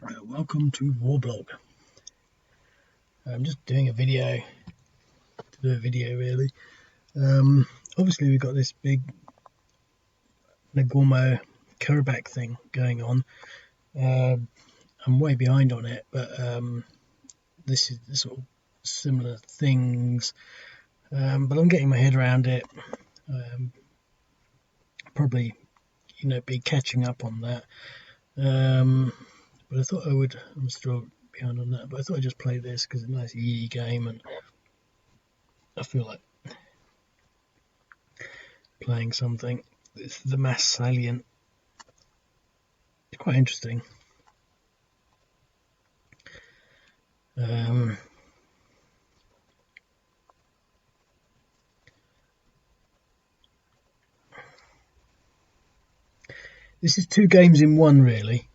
Welcome to Warblog. I'm just doing a video to do a video really. Obviously we've got this big Nagorno Karabakh thing going on. I'm way behind on it, but this is sort of similar things. But I'm getting my head around it. Probably, be catching up on that. But I thought I'm still behind on that, but I thought I'd just play this because it's a nice easy game and I feel like playing something. It's the Maas Salient. It's quite interesting. This is two games in one really,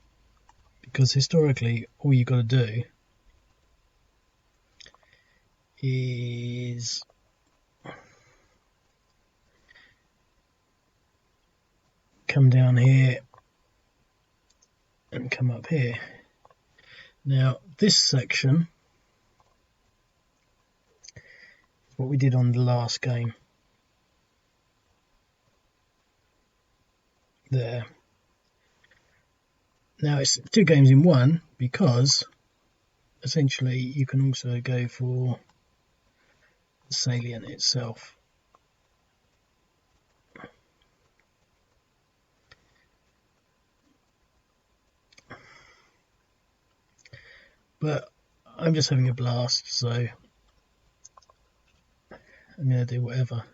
because historically all you've got to do is come down here and come up here. Now this section is what we did on the last game there. Now it's two games in one because essentially you can also go for the Salient itself. But I'm just having a blast, so I'm going to do whatever.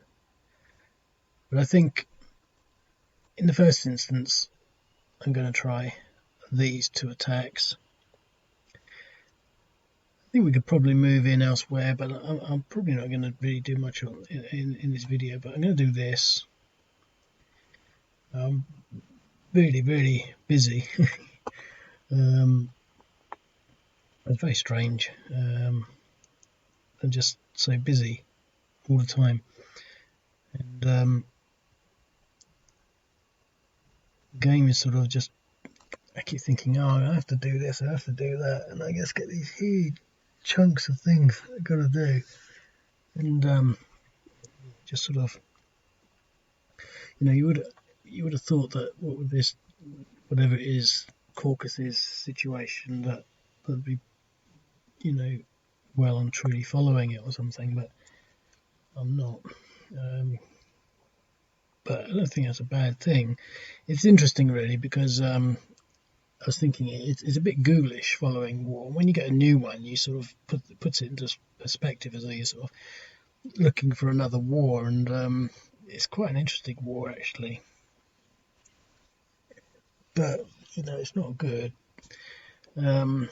But I think in the first instance I'm going to try these two attacks. I think we could probably move in elsewhere, but I'm probably not going to really do much in this video, but I'm going to do this. I'm really busy. It's very strange. I'm just so busy all the time, and game is sort of just, I keep thinking, oh, I have to do this, I have to do that, and I just get these huge chunks of things I've got to do, and just sort of, you would have thought that what with this, whatever it is, Caucasus situation, that would be, well and truly following it or something, but I'm not. But I don't think that's a bad thing. It's interesting really because I was thinking it's a bit ghoulish following war. When you get a new one, you sort of puts it into perspective as though you're sort of looking for another war, and it's quite an interesting war actually. But it's not good. So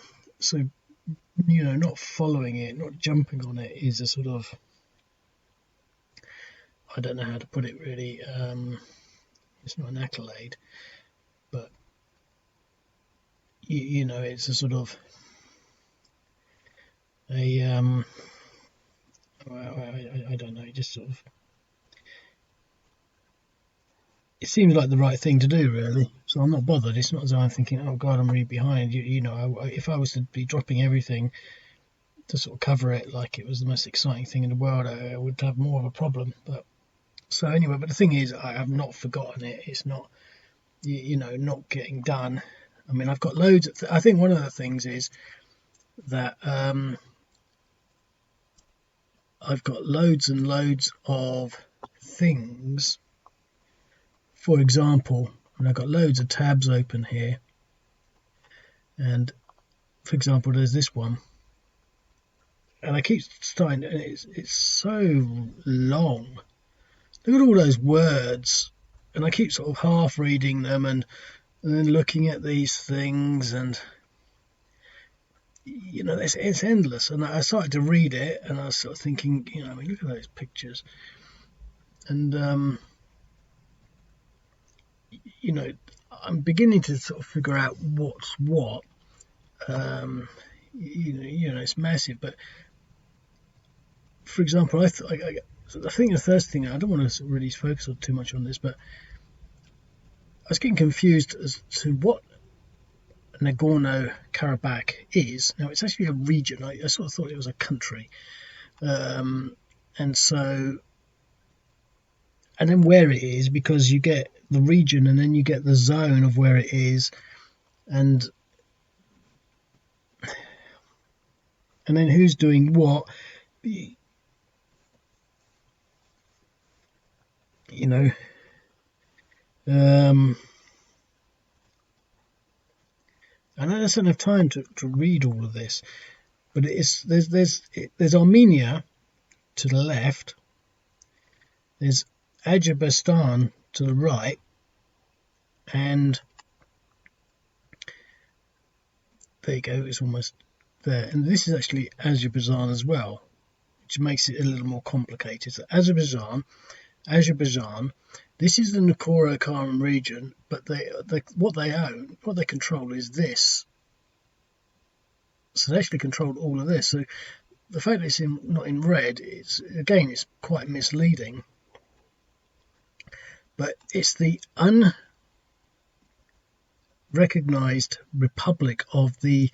not following it, not jumping on it, is a sort of, I don't know how to put it really. It's not an accolade, but it's a sort of a I don't know, just sort of, it seems like the right thing to do really. So I'm not bothered. It's not as though I'm thinking, oh God, I'm really behind. If I was to be dropping everything to sort of cover it like it was the most exciting thing in the world, I would have more of a problem. But so anyway, but the thing is, I have not forgotten it. It's not, not getting done. I mean, I've got loads of I think one of the things is that I've got loads and loads of things. For example, I've got loads of tabs open here, and for example, there's this one, and I keep starting, and it's so long. Look at all those words, and I keep sort of half reading them and then looking at these things, and it's endless. And I started to read it, and I was sort of thinking, look at those pictures, and I'm beginning to sort of figure out what's what. It's massive, but for example, I think the first thing, I don't want to really focus too much on this, but I was getting confused as to what Nagorno-Karabakh is. Now, it's actually a region. I sort of thought it was a country. And so, and then where it is, because you get the region and then you get the zone of where it is, and then who's doing what. You know, and I just don't have time to read all of this, but there's Armenia to the left, there's Azerbaijan to the right, and there you go, it's almost there. And this is actually Azerbaijan as well, which makes it a little more complicated. So Azerbaijan, this is the Nagorno-Karabakh region, but what they own, what they control is this. So they actually control all of this. So the fact that it's not in red, it's quite misleading. But it's the unrecognized republic of the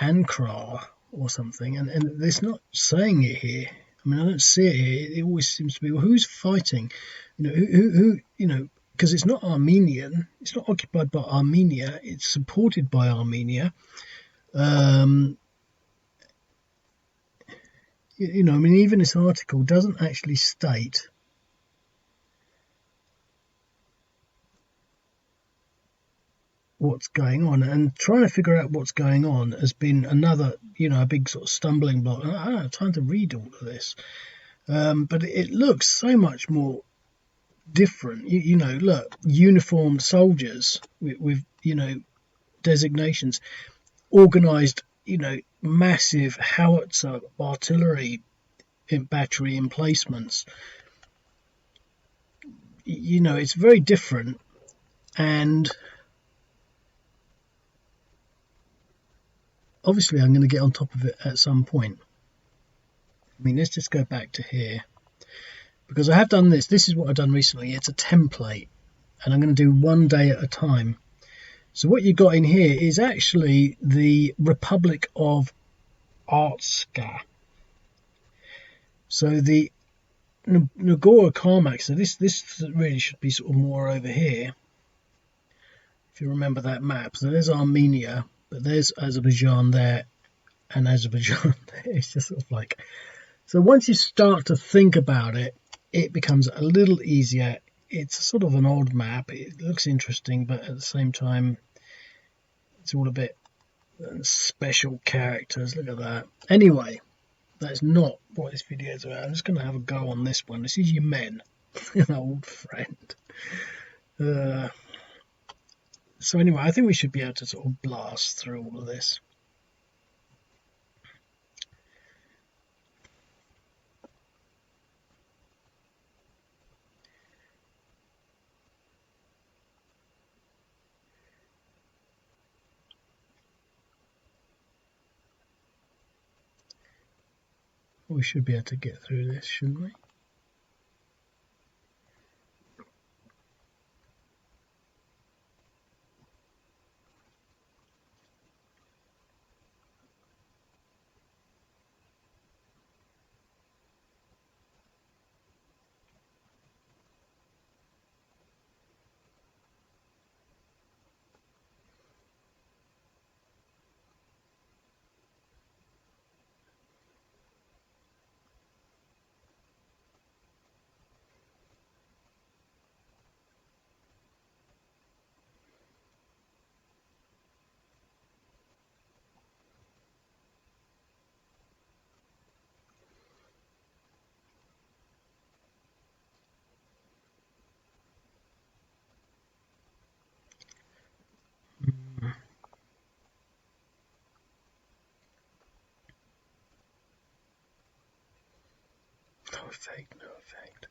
Ankara or something, and it's not saying it here. I mean, I don't see it here. It always seems to be, well, who's fighting? Who because it's not Armenian. It's not occupied by Armenia. It's supported by Armenia. I mean, even this article doesn't actually state what's going on, and trying to figure out what's going on has been another, a big sort of stumbling block. I don't have time to read all of this, but it looks so much more different. Look, uniformed soldiers with designations, organized, massive howitzer artillery battery emplacements. It's very different, and obviously I'm going to get on top of it at some point. I mean, let's just go back to here, because I have done this. This is what I've done recently. It's a template, and I'm going to do one day at a time. So what you've got in here is actually the Republic of Artsakh. So the Nagorno-Karabakh, so this really should be sort of more over here, if you remember that map. So there's Armenia, but there's Azerbaijan there, and Azerbaijan there. It's just sort of like, so once you start to think about it, it becomes a little easier. It's sort of an odd map. It looks interesting, but at the same time, it's all a bit special characters. Look at that. Anyway, that's not what this video is about. I'm just going to have a go on this one. This is Yemen, an old friend. So anyway, I think we should be able to sort of blast through all of this. We should be able to get through this, shouldn't we? No effect, no effect.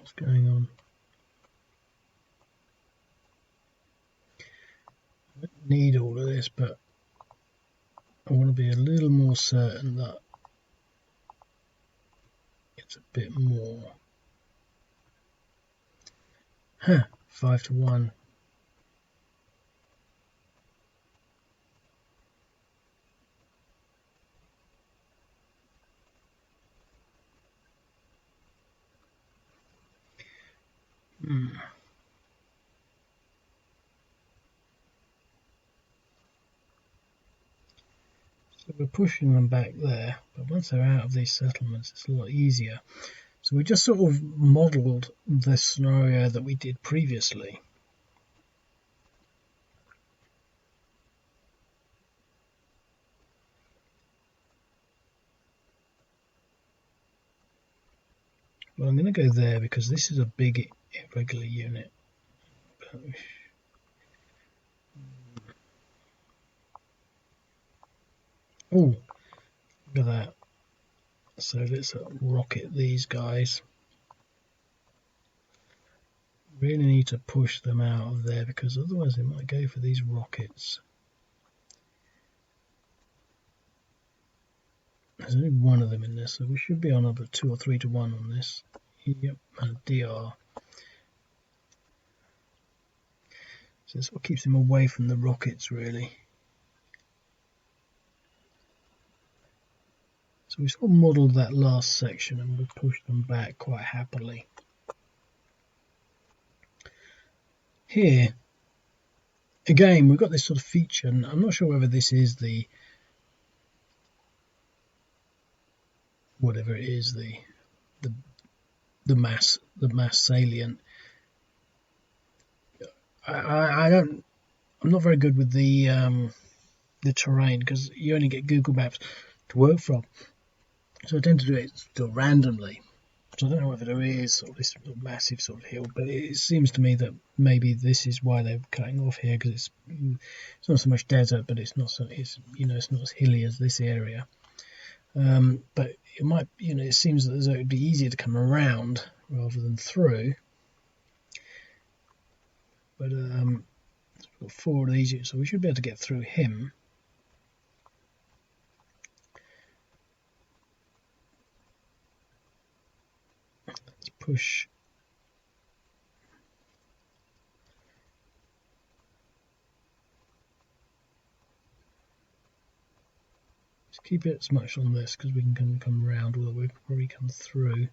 What's going on? I don't need all of this, but I want to be a little more certain that it's a bit more. 5 to 1. So we're pushing them back there, but once they're out of these settlements, it's a lot easier. So we just sort of modelled the scenario that we did previously. Well, I'm going to go there because this is a big irregular unit. Oh, look at that. So let's rocket these guys. Really need to push them out of there because otherwise they might go for these rockets. There's only one of them in this, so we should be on about 2 or 3 to 1 on this. Yep, and DR. So that's what keeps them away from the rockets, really. So we sort of modelled that last section and we pushed them back quite happily. Here, again, we've got this sort of feature, and I'm not sure whether this is the whatever it is, the Maas salient. I'm not very good with the terrain because you only get Google Maps to work from, so I tend to do it still randomly. So I don't know whether there is sort of this massive sort of hill, but it seems to me that maybe this is why they're cutting off here, because it's not so much desert, but it's not not as hilly as this area. But it might, it seems that it would be easier to come around rather than through. But we've got 4 of these, so we should be able to get through him. Let's push. Let's keep it as much on this because we can come around, although we'll probably come through.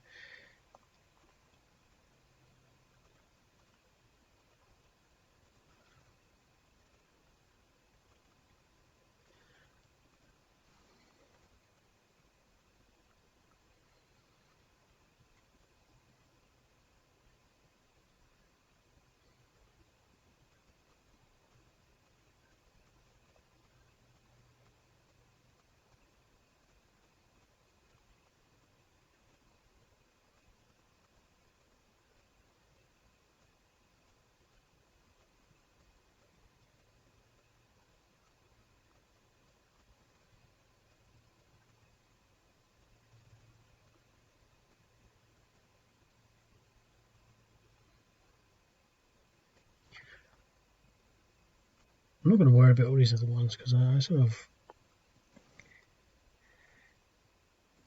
I'm not going to worry about all these other ones because I sort of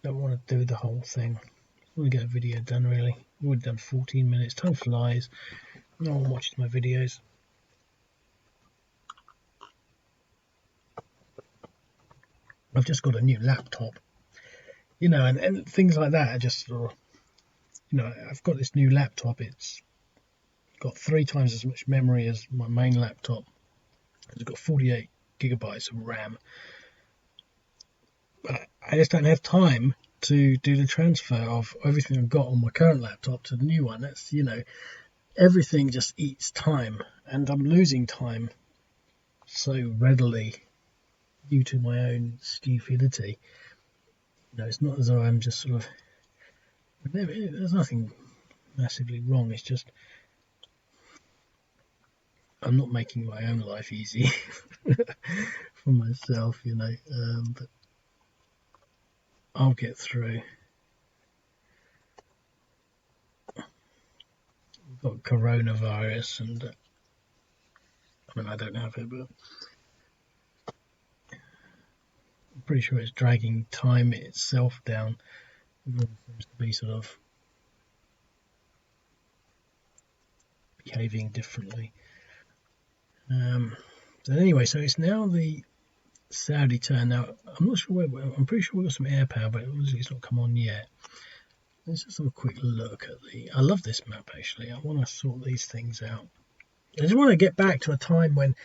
don't want to do the whole thing. I want to get a video done, really. We've already done 14 minutes. Time flies. No one watches my videos. I've just got a new laptop, and things like that are just sort of, I've got this new laptop. It's got 3 times as much memory as my main laptop. It's got 48 gigabytes of RAM. But I just don't have time to do the transfer of everything I've got on my current laptop to the new one. That's, everything just eats time, and I'm losing time so readily due to my own stupidity. It's not as though I'm just sort of, there's nothing massively wrong. It's just I'm not making my own life easy for myself, but I'll get through. got coronavirus, and I mean, I don't have it, but I'm pretty sure it's dragging time itself down. It seems to be sort of behaving differently. So anyway, so it's now the Saudi turn. Now, I'm not sure where, I'm pretty sure we've got some air power, but obviously it's not come on yet. Let's just have a quick look at I love this map actually. I want to sort these things out. I just want to get back to a time when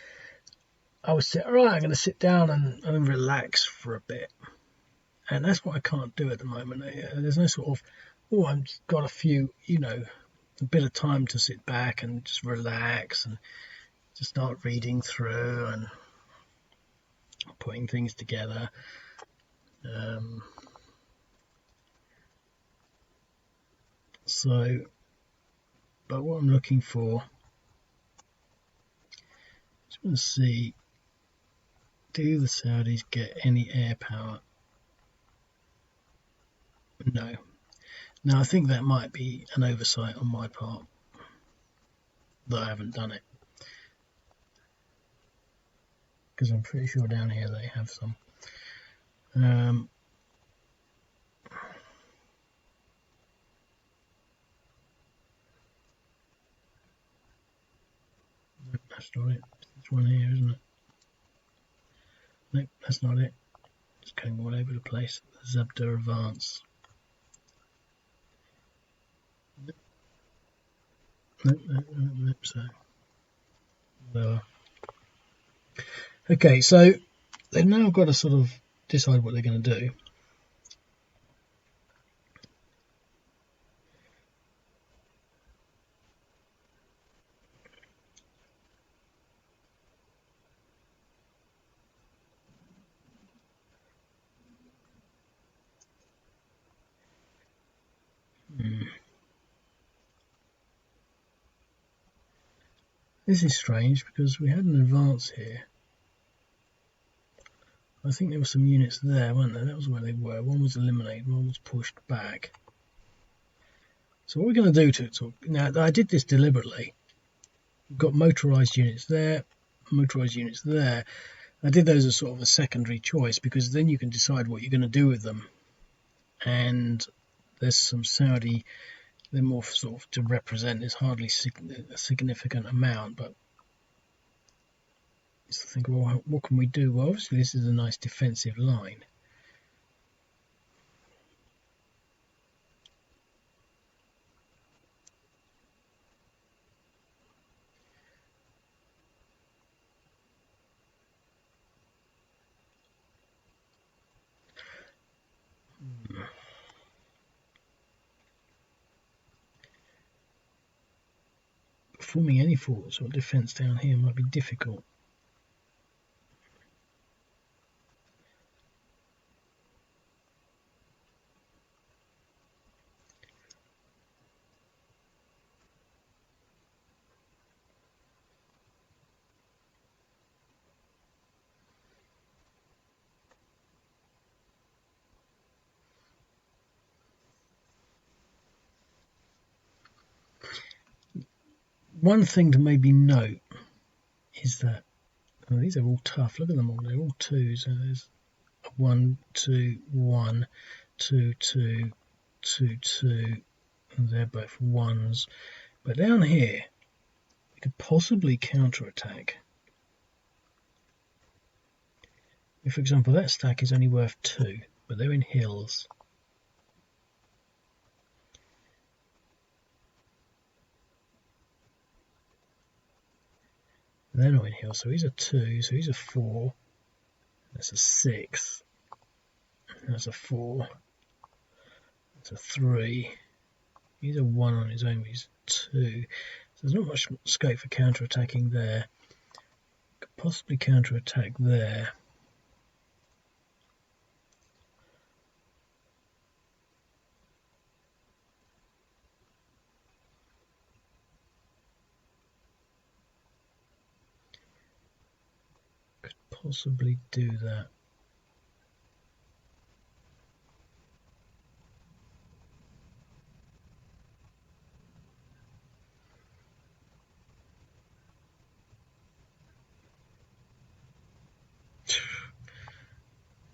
I was I'm going to sit down and relax for a bit. And that's what I can't do at the moment. There's no sort of, I've got a few, a bit of time to sit back and just relax and just start reading through and putting things together. But what I'm looking for, just want to see, do the Saudis get any air power? No. Now I think that might be an oversight on my part, that I haven't done it. Because I'm pretty sure down here they have some. That's not it. It's one here, isn't it? Nope, that's not it. It's going all over the place. Zabda Advance. Nope, so. Lower. Okay, so they've now got to sort of decide what they're going to do. This is strange because we had an advance here. I think there were some units there, weren't there? That was where they were. One was eliminated, one was pushed back. So what we're going to do to talk now, I did this deliberately. We've got motorised units there, motorised units there. I did those as sort of a secondary choice because then you can decide what you're going to do with them. And there's some Saudi, they're more sort of to represent. There's hardly a significant amount, but just think, well, what can we do? Well, obviously this is a nice defensive line. Forming any forts or defence down here might be difficult. One thing to maybe note is that these are all tough. Look at them all. They're all twos. So there's 1, 2, 1, 2, 2, 2, 2. And they're both ones. But down here, we could possibly counter-attack. If, for example, that stack is only worth 2, but they're in hills. They're not in hills, so he's a 2, so he's a 4. That's a 6. That's a 4. That's a 3. He's a 1 on his own, but he's 2. So there's not much scope for counter-attacking there. Could possibly counter-attack there. Could possibly do that.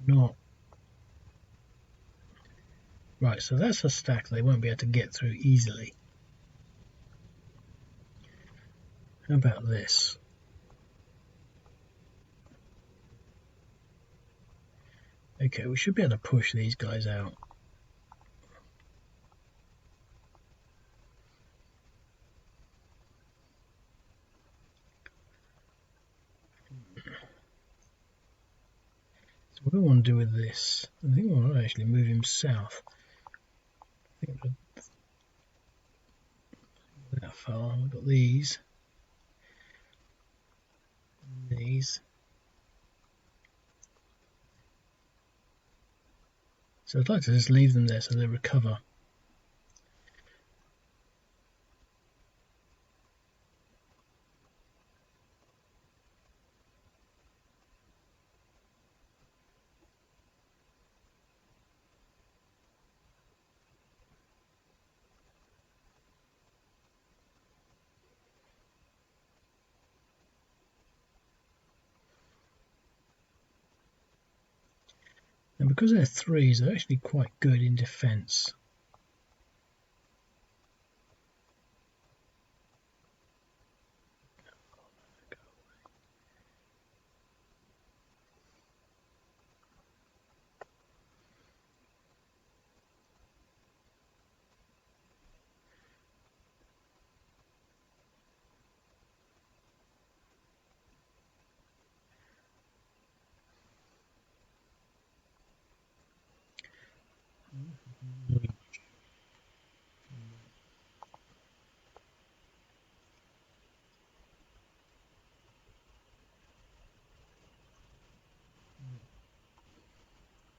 not. Right, so that's a stack they won't be able to get through easily. How about this? Okay, we should be able to push these guys out. So what do I want to do with this? I think I want to actually move him south. I think that far. We've got these. These. So I'd like to just leave them there so they recover. And because they're threes, they're actually quite good in defence.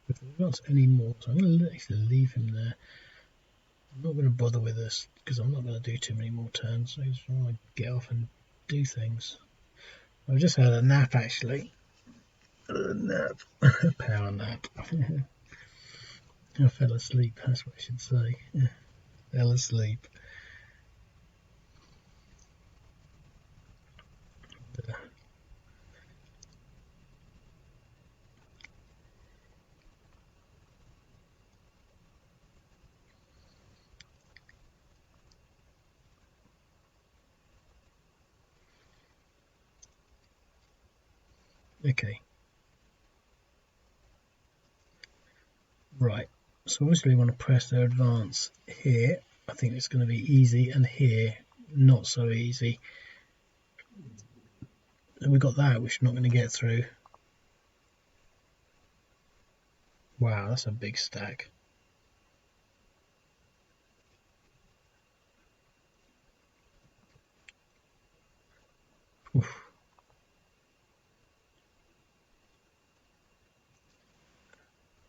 If he wants any more, so I'm going to actually leave him there. I'm not going to bother with this because I'm not going to do too many more turns. I just want to get off and do things. I've just had a nap actually. A nap. A power nap. I fell asleep, that's what I should say. Fell asleep. Okay. Right. So obviously we want to press their advance here. I think it's going to be easy, and here not so easy. And we got that, which we're not going to get through. Wow, that's a big stack. Oof.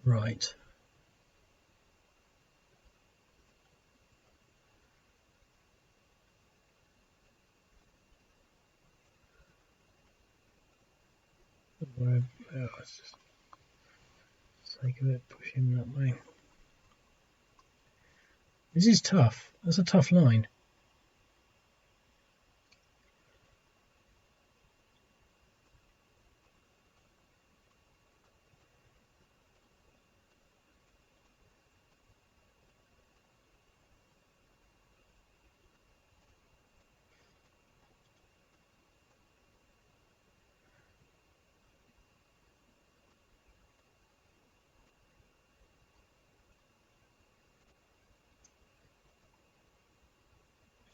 Right. Let's just, for the sake of it, push him that way. This is tough. That's a tough line.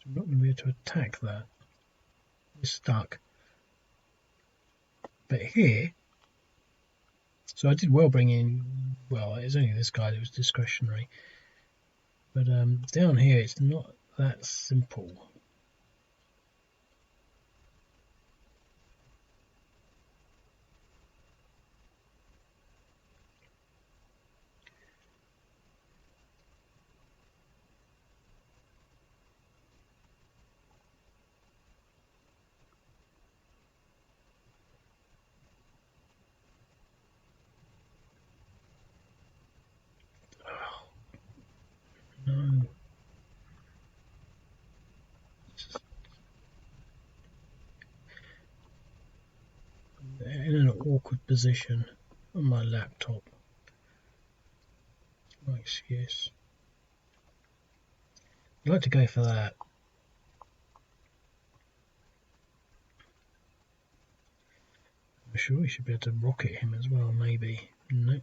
So I'm not going to be able to attack that. We're stuck. But here, so I did well bringing, well, it's only this guy that was discretionary. But down here, it's not that simple. Oh, no. In an awkward position on my laptop. No excuse. I'd like to go for that. I'm sure we should be able to rocket him as well, maybe. Nope.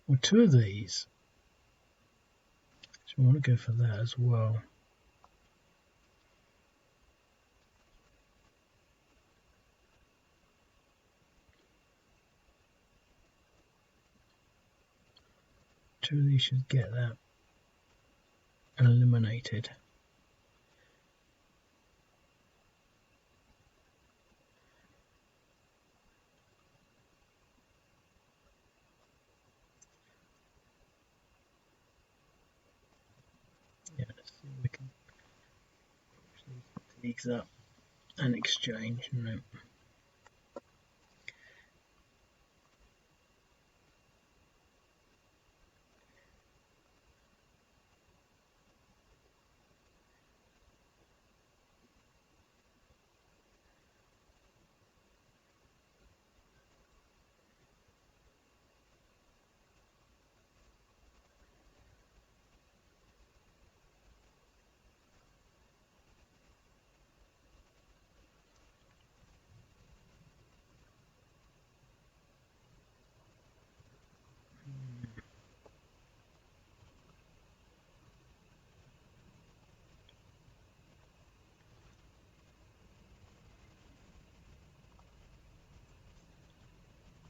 Well, two of these. So we want to go for that as well. Two of these should get that eliminated. Yeah, let's see if we can push these fatigues up and exchange. No.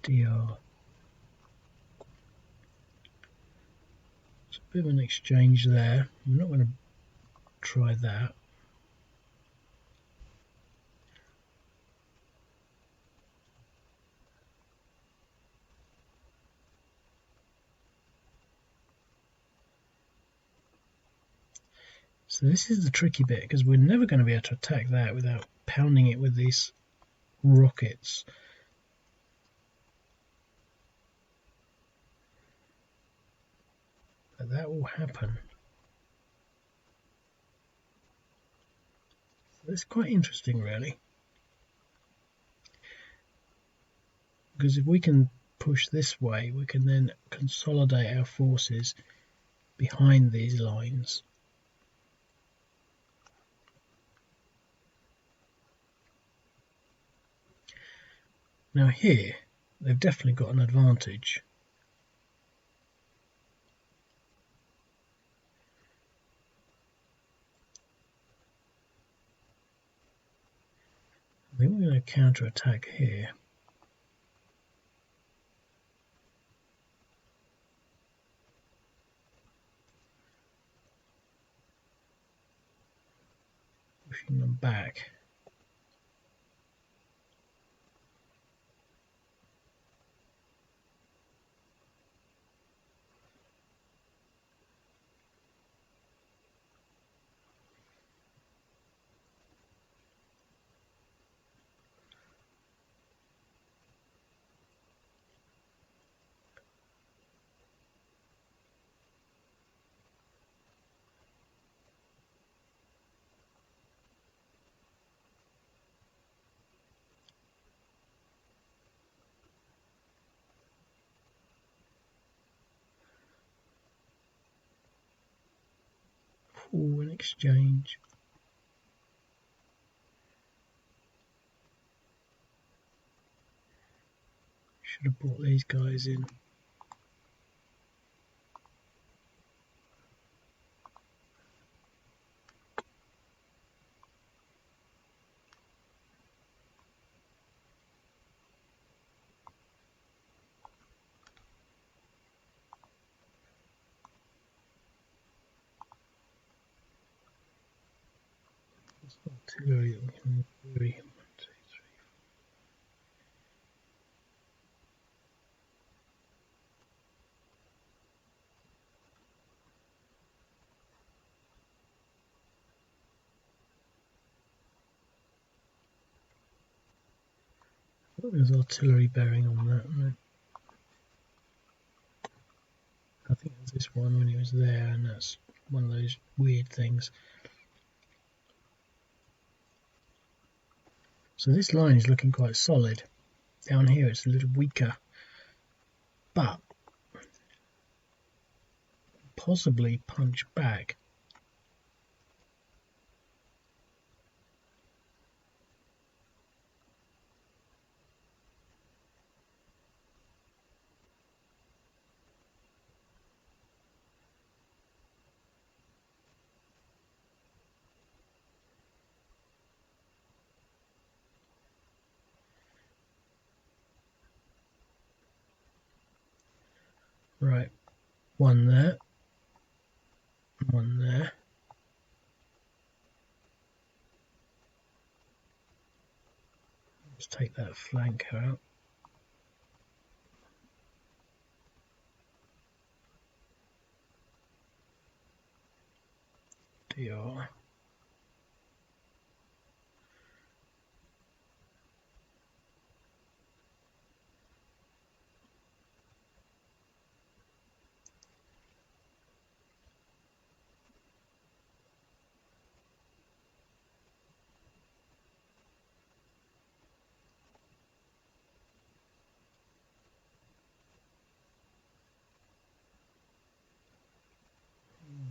DR. It's a bit of an exchange there. We're not going to try that. So this is the tricky bit, because we're never going to be able to attack that without pounding it with these rockets. But that will happen. So it's quite interesting, really. Because if we can push this way, we can then consolidate our forces behind these lines. Now here, they've definitely got an advantage. I think we're going to counter-attack here. Pushing them back. Oh, an exchange. Should have brought these guys in. It's artillery that we can bury. 1, 2, 3. There's artillery bearing on that. I think it was this one when he was there, and that's one of those weird things. So this line is looking quite solid. Down here it's a little weaker, but possibly punch back. Right, one there, one there. Let's take that flank out. DR.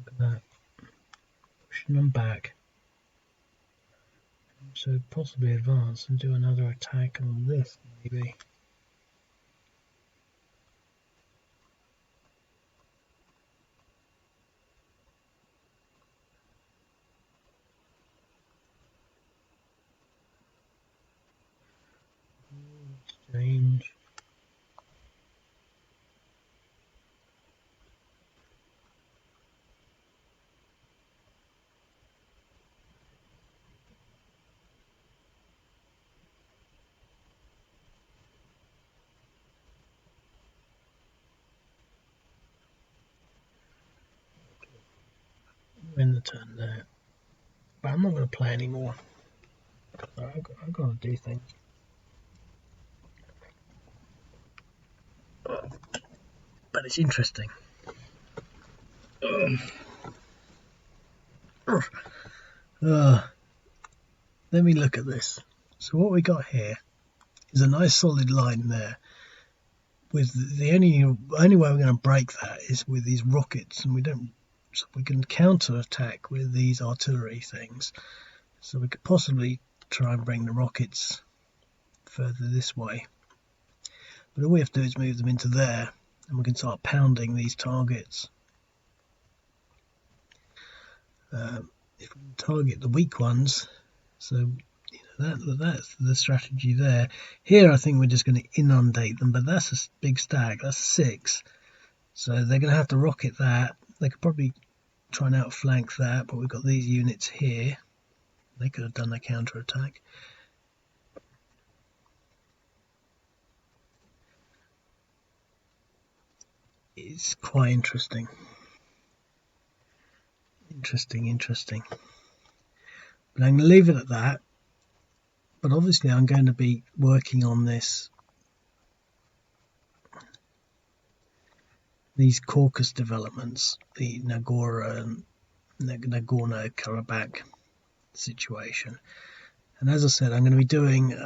Look at that. Pushing them back. So possibly advance and do another attack on this, maybe. Exchange. Win the turn there. But I'm not going to play anymore. I've got to do things. But it's interesting. Let me look at this. So what we got here is a nice solid line there. With the only way we're going to break that is with these rockets, and so we can counter attack with these artillery things. So we could possibly try and bring the rockets further this way. But all we have to do is move them into there, and we can start pounding these targets. If we target the weak ones, so that's the strategy there. Here I think we're just going to inundate them, but that's a big stag, that's 6. So they're going to have to rocket that. They could probably try and outflank that, but we've got these units here. They could have done a counter-attack. It's quite interesting. Interesting. But I'm going to leave it at that. But obviously I'm going to be working on these Caucasus developments, the Nagorno-Karabakh situation. And as I said, I'm going to be doing